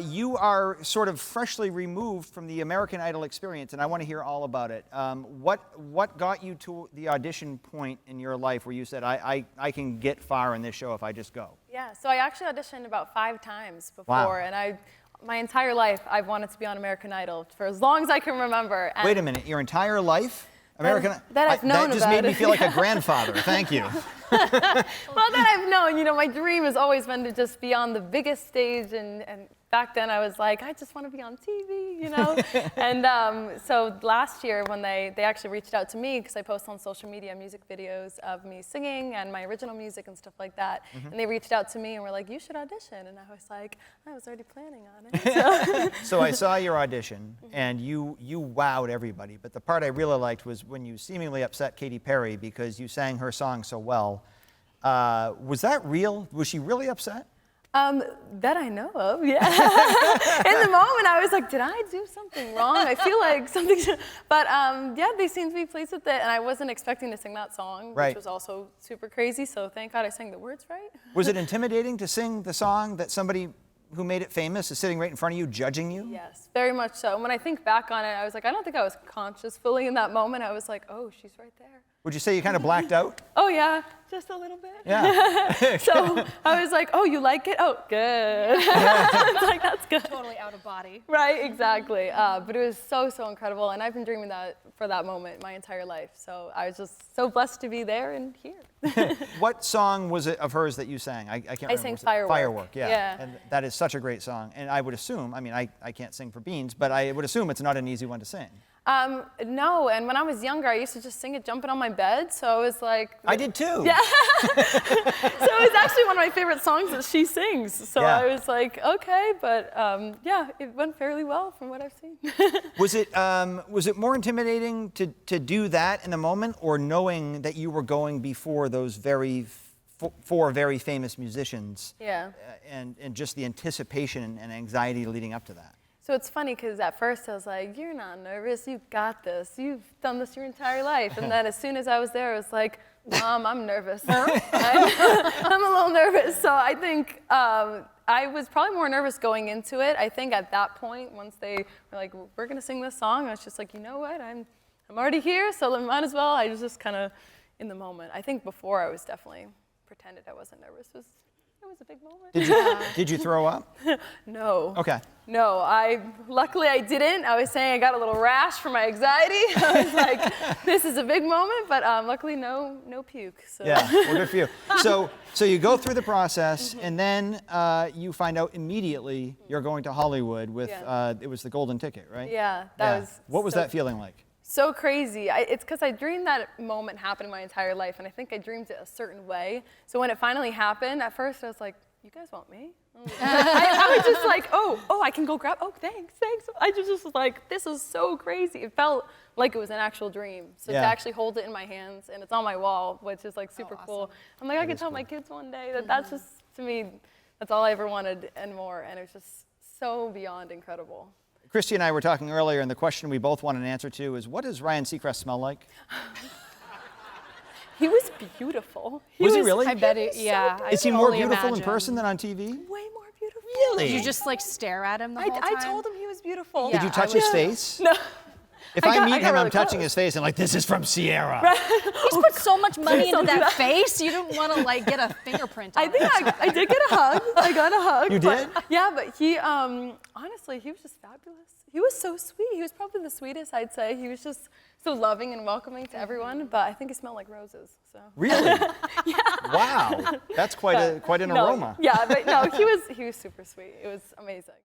You are sort of freshly removed from the American Idol experience, and I want to hear all about it. What got you to the audition point in your life where you said, I can get far in this show if I just go? Yeah, so I actually auditioned about 5 times before, Wow. and my entire life I've wanted to be on American Idol for as long as I can remember. And wait a minute, your entire life? That I've known that just about made me it. feel like a grandfather. Thank you. Well, that I've known. You know, my dream has always been to just be on the biggest stage, and back then I was like, I just want to be on TV, you know? And so last year when they actually reached out to me, because I post on social media music videos of me singing and my original music and stuff like that, and they reached out to me and were like, you should audition. And I was like, I was already planning on it. So, So I saw your audition, and you wowed everybody. But the part I really liked was when you seemingly upset Katy Perry because you sang her song so well. Was that real? Was she really upset? That I know of, yeah. In the moment, I was like, did I do something wrong? I feel like something, but yeah, they seemed to be pleased with it, and I wasn't expecting to sing that song, Right. which was also super crazy, so thank God I sang the words right. Was it intimidating to sing the song that somebody who made it famous is sitting right in front of you, judging you? Yes, very much so. When I think back on it, I was like, I don't think I was conscious fully in that moment. I was like, oh, she's right there. Would you say you kind of blacked out? Oh yeah, just a little bit. Yeah. So I was like, oh, you like it? Oh, good. It's like, that's good. Totally out of body. Right, exactly. But it was so incredible, and I've been dreaming for that moment my entire life. So I was just so blessed to be there and here. What song was it of hers that you sang? I can't remember. I sang Was it Firework. Firework, yeah. Yeah. And that is such a great song. And I would assume, I mean, I can't sing for beans, but I would assume it's not an easy one to sing. No, and when I was younger, I used to just sing it jumping on my bed, so I was like... I did too. Yeah. So it's actually one of my favorite songs that she sings, so Yeah. I was like, okay, but yeah, it went fairly well from what I've seen. Was it more intimidating to do that in the moment, or knowing that you were going before those four very famous musicians? Yeah. And just the anticipation and anxiety leading up to that? So it's funny because at first I was like, you're not nervous, you've got this, you've done this your entire life. And then as soon as I was there, I was like, Mom, I'm nervous. I'm a little nervous. So I think I was probably more nervous going into it. I think at that point, once they were like, we're gonna sing this song, I was just like, you know what, I'm already here, so I might as well. I was just kind of in the moment. I think before I was definitely pretended I wasn't nervous. It was a big moment. Did you throw up? No. Okay. No, luckily I didn't. I was saying I got a little rash from my anxiety. I was like, this is a big moment, but luckily no puke. So. Yeah, well, good for you. So you go through the process, and then you find out immediately you're going to Hollywood with, it was the golden ticket, right? Yeah, that was. What was that feeling like? So crazy. It's because I dreamed that moment happened my entire life, and I think I dreamed it a certain way. So when it finally happened, at first I was like, you guys want me? I was just like, oh, I can go grab, oh, thanks. I just was like, this is so crazy. It felt like it was an actual dream. So to actually hold it in my hands, and it's on my wall, which is like super cool. I'm like, I can tell my kids one day that's just, to me, that's all I ever wanted and more, and it was just so beyond incredible. Christy and I were talking earlier, and the question we both want an answer to is, what does Ryan Seacrest smell like? He was beautiful. Was he really? I bet it, yeah. So Is he more beautiful in person than on TV? way more beautiful. Really? Did you just like stare at him the whole time? I told him he was beautiful. Did you touch his face? No. If I meet him, I'm touching his face and like, this is from Sierra. He's put so much money into that face. You don't want to like get a fingerprint on I think I did get a hug. I got a hug. You did? Yeah, but he, honestly, he was just fabulous. He was so sweet. He was probably the sweetest, I'd say. He was just so loving and welcoming to everyone, but I think he smelled like roses, so. Really? Yeah. Wow. That's quite an aroma. Yeah, but no, he was super sweet. It was amazing.